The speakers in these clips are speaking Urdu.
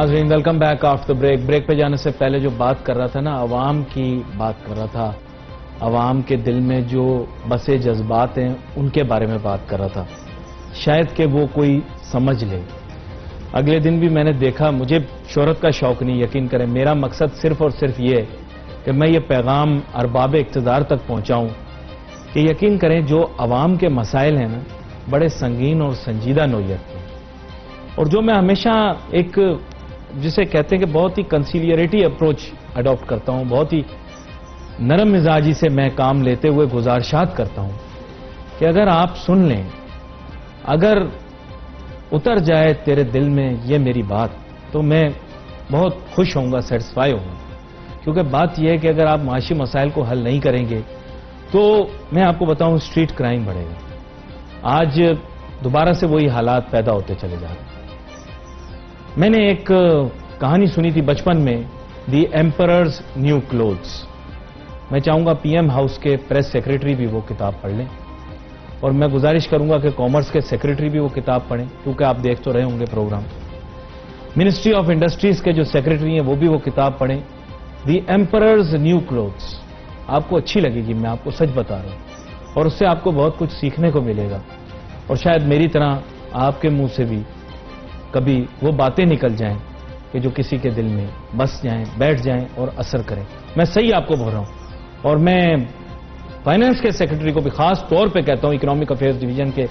ناظرین ویلکم بیک آفٹر بریک پہ جانے سے پہلے جو بات کر رہا تھا نا، عوام کی بات کر رہا تھا، عوام کے دل میں جو بسے جذبات ہیں ان کے بارے میں بات کر رہا تھا، شاید کہ وہ کوئی سمجھ لے۔ اگلے دن بھی میں نے دیکھا، مجھے شہرت کا شوق نہیں، یقین کریں، میرا مقصد صرف اور صرف یہ ہے کہ میں یہ پیغام ارباب اقتدار تک پہنچاؤں کہ یقین کریں جو عوام کے مسائل ہیں نا، بڑے سنگین اور سنجیدہ نوعیت کے، اور جو میں ہمیشہ ایک جسے کہتے ہیں کہ بہت ہی کنسیلیریٹی اپروچ اڈاپٹ کرتا ہوں، بہت ہی نرم مزاجی سے میں کام لیتے ہوئے گزارشات کرتا ہوں کہ اگر آپ سن لیں، اگر اتر جائے تیرے دل میں یہ میری بات، تو میں بہت خوش ہوں گا، سیٹسفائی ہوں گا، کیونکہ بات یہ ہے کہ اگر آپ معاشی مسائل کو حل نہیں کریں گے تو میں آپ کو بتاؤں اسٹریٹ کرائم بڑھے گا۔ آج دوبارہ سے وہی حالات پیدا ہوتے چلے جا رہے ہیں۔ میں نے ایک کہانی سنی تھی بچپن میں، دی ایمپررز نیو کلوتھس۔ میں چاہوں گا پی ایم ہاؤس کے پریس سیکریٹری بھی وہ کتاب پڑھ لیں، اور میں گزارش کروں گا کہ کامرس کے سیکریٹری بھی وہ کتاب پڑھیں، کیونکہ آپ دیکھ تو رہے ہوں گے پروگرام۔ منسٹری آف انڈسٹریز کے جو سیکریٹری ہیں وہ بھی وہ کتاب پڑھیں، دی ایمپررز نیو کلوتھس۔ آپ کو اچھی لگے گی، میں آپ کو سچ بتا رہا ہوں، اور اس سے آپ کو بہت کچھ سیکھنے کو ملے گا، اور شاید میری طرح آپ کے منہ سے بھی کبھی وہ باتیں نکل جائیں کہ جو کسی کے دل میں بس جائیں، بیٹھ جائیں اور اثر کریں۔ میں صحیح آپ کو بول رہا ہوں، اور میں فائنانس کے سیکریٹری کو بھی خاص طور پہ کہتا ہوں، اکنامک افیئرز ڈویژن کے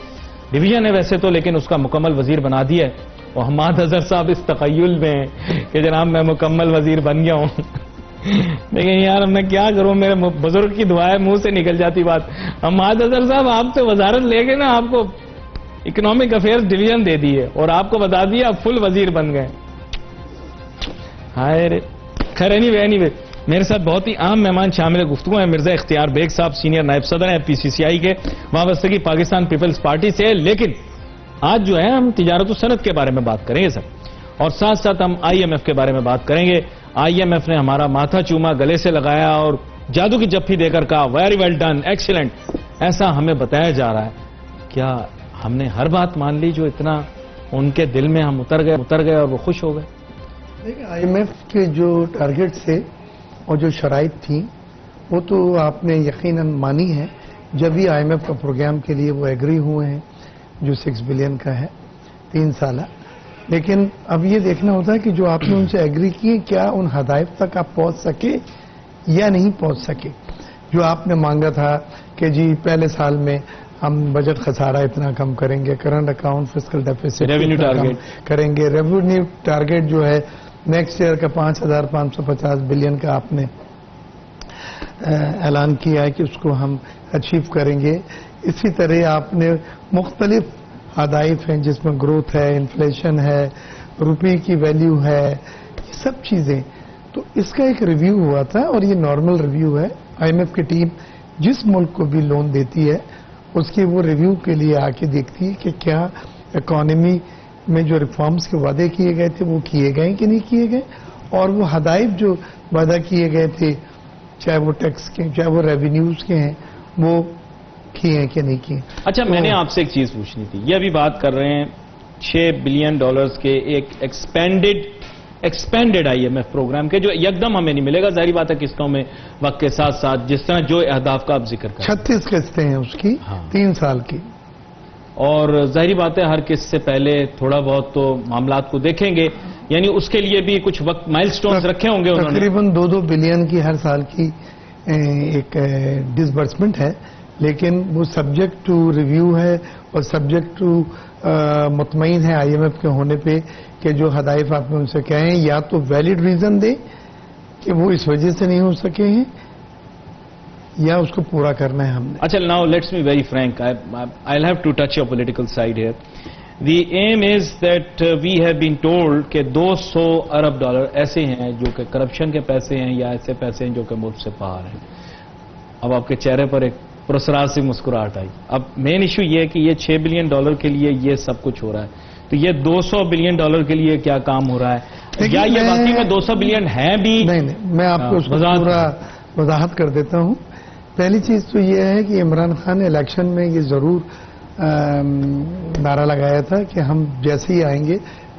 ڈویژن ہے ویسے تو، لیکن اس کا مکمل وزیر بنا دیا ہے، اور حماد اظہر صاحب اس تخیل میں ہیں کہ جناب میں مکمل وزیر بن گیا ہوں۔ لیکن یار میں کیا کروں، میرے بزرگ کی دعا ہے، منہ سے نکل جاتی بات۔ حماد اظہر صاحب آپ سے وزارت لے کے نا آپ کو اکنامک افیئرز ڈویژن دے دی ہے، اور آپ کو بتا دیا فل وزیر بن گئے۔ ہائے رے، خیر اینی وے میرے ساتھ بہت ہی عام مہمان شامل گفتگو ہیں۔ مرزا اختیار بیگ صاحب سینئر نائب صدر ہیں پی سی سی آئی کے، وابستگی پاکستان پیپلز پارٹی سے ہے، لیکن آج جو ہے ہم تجارت و صنعت کے بارے میں بات کریں گے سر، اور ساتھ ساتھ ہم آئی ایم ایف کے بارے میں بات کریں گے۔ آئی ایم ایف نے ہمارا ماتھا چوما، گلے سے لگایا اور جادو کی جپھی دے کر کہا ویری ویل ڈن، ایکسیلنٹ، ایسا ہمیں بتایا جا رہا ہے۔ کیا ہم نے ہر بات مان لی جو اتنا ان کے دل میں ہم اتر گئے اور وہ خوش ہو گئے؟ دیکھیں آئی ایم ایف کے جو ٹارگٹ تھے اور جو شرائط تھیں وہ تو آپ نے یقیناً مانی ہے، جب بھی آئی ایم ایف کا پروگرام کے لیے وہ ایگری ہوئے ہیں جو 6 بلین کا ہے 3 سالہ، لیکن اب یہ دیکھنا ہوتا ہے کہ جو آپ نے ان سے ایگری کیے کیا ان ہدایت تک آپ پہنچ سکے یا نہیں پہنچ سکے۔ جو آپ نے مانگا تھا کہ جی پہلے سال میں ہم بجٹ خسارہ اتنا کم کریں گے، کرنٹ اکاؤنٹ فسکل ڈیفیسٹ کریں گے، ریونیو ٹارگٹ جو ہے نیکسٹ ایئر کا 5,550 بلین کا آپ نے اعلان کیا ہے کہ اس کو ہم اچیو کریں گے۔ اسی طرح آپ نے مختلف ہدایف ہیں جس میں گروتھ ہے، انفلیشن ہے، روپے کی ویلیو ہے، یہ سب چیزیں، تو اس کا ایک ریویو ہوا تھا، اور یہ نارمل ریویو ہے۔ آئی ایم ایف کی ٹیم جس ملک کو بھی لون دیتی ہے اس کی وہ ریویو کے لیے آ کے دیکھتی ہے کہ کیا اکانومی میں جو ریفارمز کے وعدے کیے گئے تھے وہ کیے گئے کہ نہیں کیے گئے، اور وہ ہدایف جو وعدہ کیے گئے تھے چاہے وہ ٹیکس کے چاہے وہ ریونیوز کے ہیں وہ کیے ہیں کہ نہیں کیے۔ اچھا میں نے آپ سے ایک چیز پوچھنی تھی، یہ ابھی بات کر رہے ہیں $6 بلین کے ایک expanded I M F program کے، جو یکدم ہمیں نہیں ملے گا، ظاہری بات ہے قسطوں میں وقت کے ساتھ ساتھ، جس طرح جو اہداف کا آپ ذکر کریں 36 قسطیں ہیں اس کی 3 سال کی، اور ظاہری بات ہے ہر قسط سے پہلے تھوڑا بہت تو معاملات کو دیکھیں گے، یعنی اس کے لیے بھی کچھ وقت مائل سٹونز رکھے ہوں گے انہوں نے۔ تقریباً 2 بلین کی ہر سال کی ایک ڈسبرسمنٹ ہے، لیکن وہ سبجیکٹ ٹو ریویو ہے، اور سبجیکٹ ٹو مطمئن ہے آئی ایم ایف کے ہونے پہ کہ جو ہدایف آپ نے ان سے کہے ہیں یا تو ویلڈ ریزن دے کہ وہ اس وجہ سے نہیں ہو سکے ہیں یا اس کو پورا کرنا ہے ہم نے۔ اچھا now let's be very frank, I'll have to touch your political side here. The aim is that we have been told کہ $200 ارب ایسے ہیں جو کہ کرپشن کے پیسے ہیں یا ایسے پیسے ہیں جو کہ ملک سے باہر ہیں۔ اب آپ کے چہرے پر ایک پرسرار سی مسکراہٹ آئی۔ اب مین ایشو یہ ہے کہ یہ $6 بلین کے لیے یہ سب کچھ ہو رہا ہے، تو یہ $200 بلین کے لیے کیا کام ہو رہا ہے، یا یہ واقعی میں $200 بلین ہے بھی؟ نہیں میں آپ کو اس کو پورا وضاحت کر دیتا ہوں۔ پہلی چیز تو یہ ہے کہ عمران خان نے الیکشن میں یہ ضرور نعرہ لگایا تھا کہ ہم جیسے ہی آئیں گے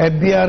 FBI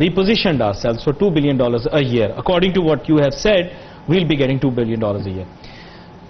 repositioned ourselves for $2 billion a year. According to what you have said, we'll be getting $2 billion a year.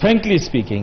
frankly speaking,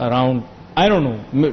around, I don't know,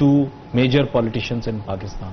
2 major politicians in Pakistan,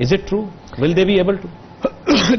Is it true? Will they be able to?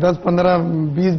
10, 15, 20,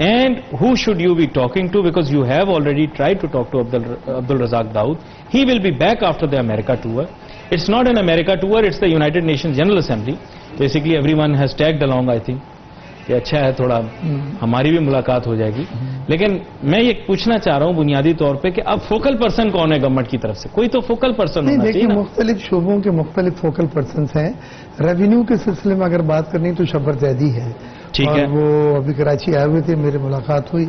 And who should you be talking to? Because you have already tried to talk to Abdul Razak Dawood. He will be back after the America tour. It's not an America tour, it's the United Nations General Assembly. Basically everyone has tagged along, I think. کہ اچھا ہے تھوڑا ہماری بھی ملاقات ہو جائے گی. لیکن میں یہ پوچھنا چاہ رہا ہوں بنیادی طور پہ کہ اب فوکل پرسن کون ہے گورنمنٹ کی طرف سے؟ کوئی تو فوکل پرسن ہونا چاہیے. دیکھیں مختلف شعبوں کے مختلف فوکل پرسنز ہیں. ریونیو کے سلسلے میں اگر بات کرنی تو شبر زیدی ہے. ٹھیک ہے. وہ ابھی کراچی آئے ہوئے تھے, میرے ملاقات ہوئی.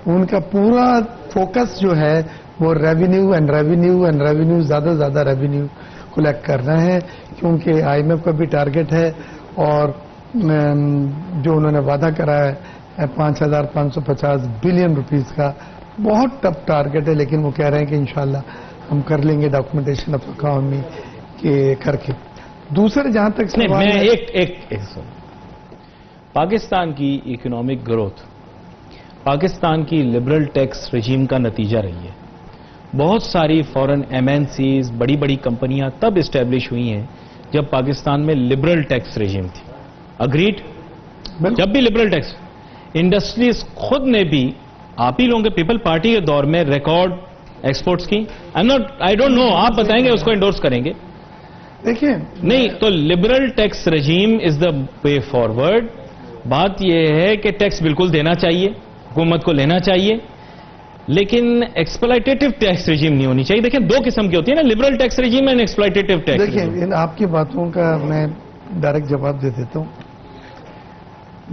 ان کا پورا فوکس جو ہے وہ revenue and revenue and revenue, زیادہ سے زیادہ ریونیو کلیکٹ کرنا ہے, کیونکہ آئی ایم ایف کا بھی ٹارگٹ ہے اور جو انہوں نے وعدہ کرا ہے 5,550 بلین روپیز کا, بہت ٹف ٹارگٹ ہے. لیکن وہ کہہ رہے ہیں کہ انشاءاللہ ہم کر لیں گے ڈاکومنٹیشن آف اکانومی کے کر کے. دوسرے جہاں تک سوال ہے, ایک پاکستان کی اکنامک گروتھ پاکستان کی لبرل ٹیکس رجیم کا نتیجہ رہی ہے. بہت ساری فورن ایم این سیز, بڑی بڑی کمپنیاں تب اسٹیبلش ہوئی ہیں جب پاکستان میں لبرل ٹیکس رجیم تھی. اگریڈ؟ جب بھی لبرل ٹیکس, انڈسٹریز خود نے بھی آپ ہی لوگوں کے پیپل پارٹی کے دور میں ریکارڈ ایکسپورٹس کی. آئی ڈونٹ نو, آپ بتائیں گے, اس کو انڈورس کریں گے. دیکھیں نہیں تو لبرل ٹیکس رجیم از دا وے فارورڈ. بات یہ ہے کہ ٹیکس بالکل دینا چاہیے, حکومت کو لینا چاہیے, لیکن ایکسپلائٹیٹو ٹیکس رجیم نہیں ہونی چاہیے. دیکھیں دو قسم کی ہوتی ہے نا, liberal tax regime and exploitative tax regime. دیکھیں آپ کی باتوں کا میں ڈائریکٹ جواب دے دیتا ہوں.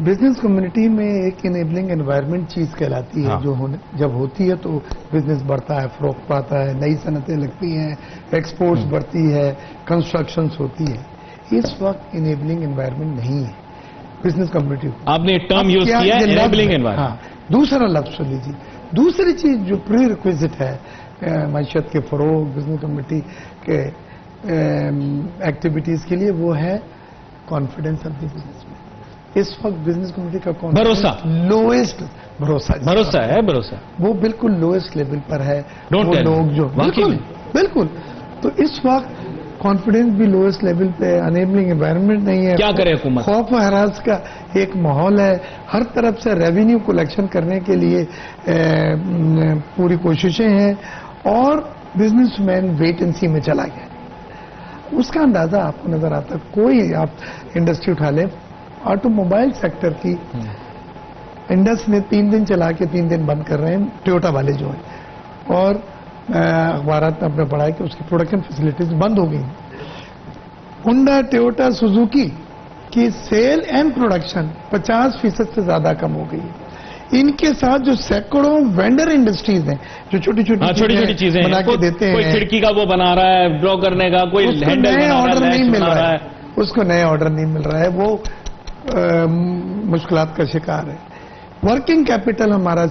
بزنس کمیونٹی میں ایک انیبلنگ انوائرمنٹ چیز کہلاتی ہے, جو جب ہوتی ہے تو بزنس بڑھتا ہے, فروخت پاتا ہے, نئی صنعتیں لگتی ہیں, ایکسپورٹس بڑھتی ہے, کنسٹرکشنز ہوتی ہے. اس وقت انیبلنگ انوائرمنٹ نہیں ہے بزنس کمیونٹی کو. آپ نے ٹرم یوز کیا ہے انیبلنگ انوائرمنٹ. دوسرا لفظ سن لیجیے. دوسری چیز جو پری ریکویزٹ ہے معیشت کے فروغ, بزنس کمیونٹی کے ایکٹیویٹیز کے لیے, وہ ہے confidence of the businessman. اس وقت بزنس کمیونٹی کا بھروسہ, لوئسٹ بھروسہ ہے, بھروسہ وہ بالکل لوئسٹ لیول پر ہے. وہ لوگ جو بالکل تو اس وقت کانفیڈنس بھی لوئسٹ لیول پہ, انیبلنگ انوائرمنٹ نہیں ہے. کیا کرے حکومت؟ خوف و ہراس کا ایک ماحول ہے. ہر طرف سے ریونیو کلیکشن کرنے کے لیے پوری کوششیں ہیں, اور بزنس مین ویٹ اینڈ سی میں چلا گیا. اس کا اندازہ آپ کو نظر آتا. کوئی آپ انڈسٹری اٹھا لیں, آٹو موبائل سیکٹر کی انڈس نے 3 دن چلا کے 3 دن بند کر رہے ہیں, ٹویوٹا والے جو ہیں, اور اخبارات میں اپنے پڑھا ہے کہ اس کی پروڈکشن فیسلٹیز بند ہو گئی. ہونڈا, ٹویوٹا, سوزوکی کی سیل اینڈ پروڈکشن 50% سے زیادہ کم ہو گئی ہے. ان کے ساتھ جو سینکڑوں وینڈر انڈسٹریز ہیں جو چھوٹی چھوٹی چیزیں بنا کے دیتے ہیں, کوئی کھڑکی کا وہ بنا رہا ہے ڈرا کرنے کا, کوئی ہینڈل آرڈر نہیں مل رہا ہے, اس کو نئے آرڈر نہیں مل رہا ہے, وہ مشکلات کا شکار ہے. ورکنگ کیپٹل ہمارا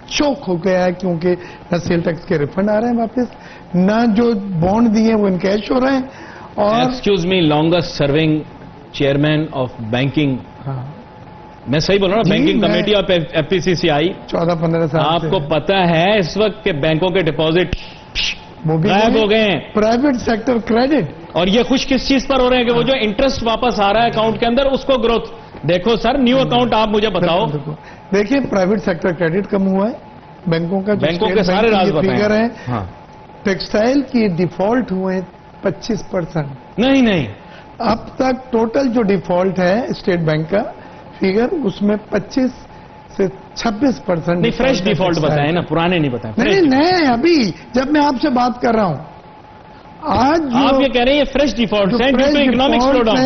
چوک ہو گیا ہے, کیونکہ نہ سیل ٹیکس کے ریفنڈ آ رہے ہیں واپس, نہ جو بانڈ دیے وہ انکیش ہو رہے ہیں. اور excuse me, longest serving chairman of banking, میں صحیح بول رہا ہوں, banking committee of F P C C I 14-15 سال. آپ کو پتا ہے اس وقت کہ بینکوں کے ڈپازٹ غائب ہو گئے ہیں. پرائیویٹ سیکٹر کریڈٹ, اور یہ خوش کس چیز پر ہو رہے ہیں کہ وہ جو انٹرسٹ واپس آ رہا ہے اکاؤنٹ کے اندر, اس کو گروتھ دیکھو. سر نیو اکاؤنٹ آپ مجھے بتاؤ. دیکھیں پرائیویٹ سیکٹر کریڈٹ کم ہوا ہے, بینکوں کا بینکوں کے سارے راز فگر ہے. ٹیکسٹائل کی ڈیفالٹ ہوئے ہیں 25%. نہیں, اب تک ٹوٹل جو ڈیفالٹ ہے اسٹیٹ بینک کا فگر, اس میں 25 سے 26%. نہیں, فریش ڈیفالٹ بتائیں نا, پرانے نہیں بتائیں. نہیں نئے, ابھی جب میں آپ سے بات کر رہا ہوں, آج آپ یہ کہہ رہے ہیں یہ فریش ڈیفالٹ ہیں due to economic slowdown.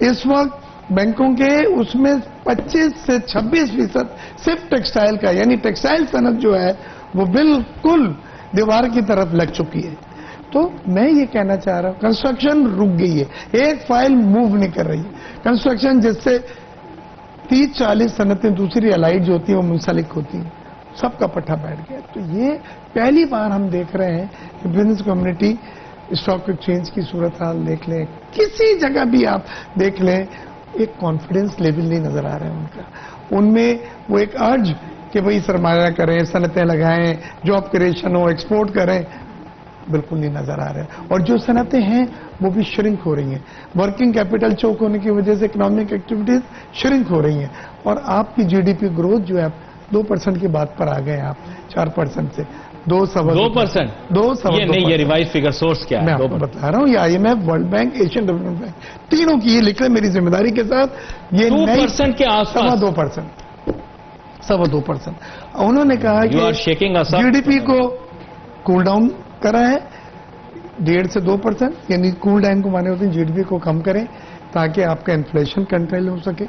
اس وقت بینکوں کے اس میں 25 سے 26% صرف ٹیکسٹائل کا, یعنی ٹیکسٹائل صنعت جو ہے وہ بالکل دیوار کی طرف لگ چکی ہے. تو میں یہ کہنا چاہ رہا ہوں, کنسٹرکشن رک گئی ہے, ایک فائل موو نہیں کر رہی ہے. کنسٹرکشن جس سے 30-40 صنعتیں دوسری الائڈ جو ہوتی ہیں وہ منسلک ہوتی ہیں, سب کا پٹھا بیٹھ گیا. تو یہ پہلی بار ہم دیکھ رہے ہیں کہ بزنس کمیونٹی, اسٹاک ایکسچینج کی صورتحال دیکھ لیں, کسی جگہ بھی آپ دیکھ لیں, ایک کانفیڈنس لیول نہیں نظر آ رہا ہے ان کا. ان میں وہ ایک ارج کہ بھئی سرمایہ کریں, صنعتیں لگائیں, جاب کریشن ہو, ایکسپورٹ کریں, بالکل نہیں نظر آ رہے ہیں. اور جو صنعتیں ہیں وہ بھی شرنک ہو رہی ہیں. ورکنگ کیپٹل چوک ہونے کی وجہ سے اکنامک ایکٹیویٹیز شرنک ہو رہی ہیں. اور آپ کی جی ڈی پی گروتھ جو ہے 2% کی بات پر آ گئے ہیں آپ 4% سے 2%. یہ نہیں, یہ ریوائز فگر سورس کیا ہے؟ میں آپ کو بتا رہا ہوں, یہ I M F, World Bank, Asian Development Bank تینوں کی یہ لکھ لیں میری ذمہ داری کے ساتھ. یہ 2% کے آس پاس, 2.5%. انہوں نے کہا کہ جی ڈی پی کو کول ڈاؤن کرا ہے 1.5 سے 2%, یعنی کول ڈاؤن کو مانے ہوتے ہیں جی ڈی پی کو کم کریں تاکہ آپ کا انفلیشن کنٹرول ہو سکے.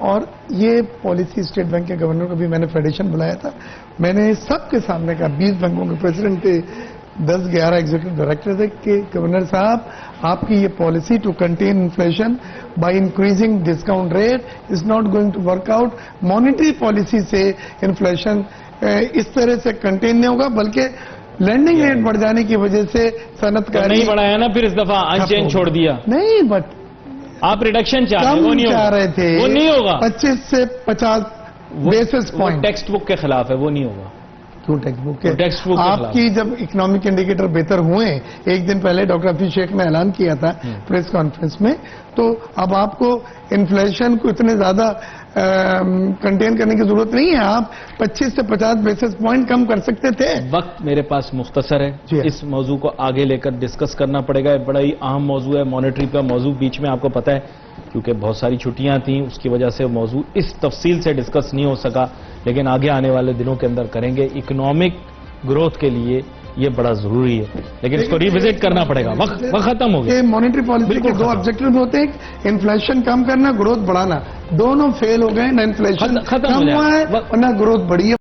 اور یہ پالیسی اسٹیٹ بینک کے گورنر کو بھی میں نے فیڈریشن بلایا تھا. میں نے سب کے سامنے کہا, 20 بینکوں کے پریزیڈنٹ تھے, 10-11 ایگزیکٹو ڈائریکٹر تھے, کہ گورنر صاحب آپ کی یہ policy to contain inflation by increasing discount rate is not going to work out. Monetary policy سے انفلیشن اس طرح سے کنٹین نہیں ہوگا, بلکہ لینڈنگ ریٹ بڑھ جانے کی وجہ سے صنعت کاری نہیں بڑھایا نا, پھر اس دفعہ انچینج چھوڑ دیا. نہیں, بٹ آپ ریڈکشن چاہ رہے تھے, وہ نہیں ہوگا. 25 سے 50 بیسس پوائنٹ ٹیکسٹ بک کے خلاف ہے, وہ نہیں ہوگا. کیوں ٹیکسٹ بک آپ کی جب اکنامک انڈیکیٹر بہتر ہوئے, ایک دن پہلے ڈاکٹر حفیظ شیخ نے اعلان کیا تھا پریس کانفرنس میں, تو اب آپ کو انفلیشن کو اتنے زیادہ کنٹین کرنے کی ضرورت نہیں ہے. آپ 25 سے 50 بیسس پوائنٹ کم کر سکتے تھے. وقت میرے پاس مختصر ہے, اس موضوع کو آگے لے کر ڈسکس کرنا پڑے گا. بڑا ہی اہم موضوع ہے, مانیٹری کا موضوع. بیچ میں آپ کو پتا ہے کیونکہ بہت ساری چھٹیاں تھیں, اس کی وجہ سے موضوع اس تفصیل سے ڈسکس نہیں ہو سکا, لیکن آگے آنے والے دنوں کے اندر کریں گے. اکنامک گروتھ کے لیے یہ بڑا ضروری ہے, لیکن اس کو ریوزٹ کرنا پڑے گا. وقت ختم ہو گیا. مانیٹری پالیسی کے 2 آبجیکٹو ہوتے ہیں, انفلیشن کم کرنا, گروتھ بڑھانا. دونوں فیل ہو گئے, نہ انفلیشن کم ہوا ہے اور نہ گروتھ بڑھی ہے.